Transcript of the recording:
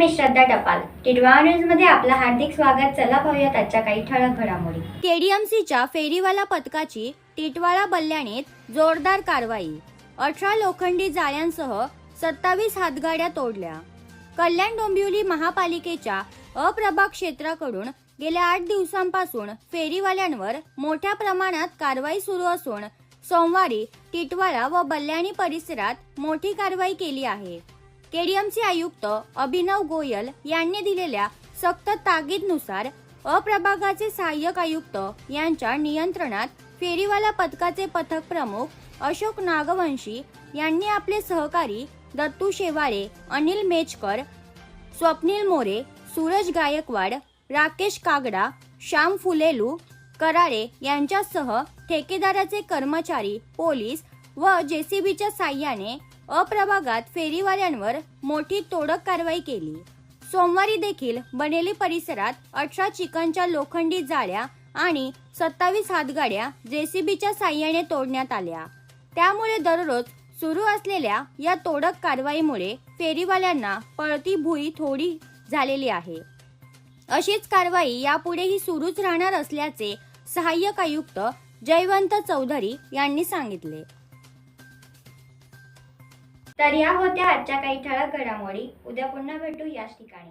मी श्रद्धा टपाल. टिटवाळा न्यूज मध्ये आपलं हार्दिक स्वागत. चला पाहूयात आजच्या काही ठळक घडामोडी. केडीएमसीच्या फेरीवाला पथकाची टिटवाळा बल्ल्याणीत जोरदार कारवाई. 18 लोखंडी जाळ्यांसह 27 हातगाड्या तोडल्या. कल्याण डोंबिवली महापालिकेच्या अप्रभाग क्षेत्राकडून गेल्या 8 दिवसांपासून फेरीवाल्यांवर मोठ्या प्रमाणात कारवाई सुरू असून सोमवारी टिटवाळा व बल्ल्याणी परिसरात मोठी कारवाई केली आहे. केडीएमसी आयुक्त अभिनव गोयल यांनी दिलेल्या सक्त ताकीदनुसार अप्रभागाचे सहाय्यक आयुक्त यांच्या नियंत्रणात फेरीवाला पथकाचे पथक प्रमुख अशोक नागवंशी यांनी आपले सहकारी दत्तू शेवाळे, अनिल मेचकर, स्वप्नील मोरे, सूरज गायकवाड, राकेश कागडा, श्याम फुलेलू कराळे यांच्यासह ठेकेदाराचे कर्मचारी, पोलीस व जेसीबीच्या साह्याने अप्रभागात फेरीवाल्यांवर मोठी तोडक कारवाई केली. सोमवारी देखील बनेली परिसरात 18 चिकनच्या लोखंडी जाळ्या आणि 27 हातगाड्या जेसीबीच्या साह्याने तोडण्यात आल्या. त्यामुळे दररोज सुरू असलेल्या या तोडक कारवाईमुळे फेरीवाल्यांना पळती भुई थोडी झालेली आहे. अशीच कारवाई यापुढेही सुरूच राहणार असल्याचे सहाय्यक आयुक्त जयवंत चौधरी यांनी सांगितले. तर या होत्या आजच्या काही ठळक घडामोडी. उद्या पुन्हा भेटू याच ठिकाणी.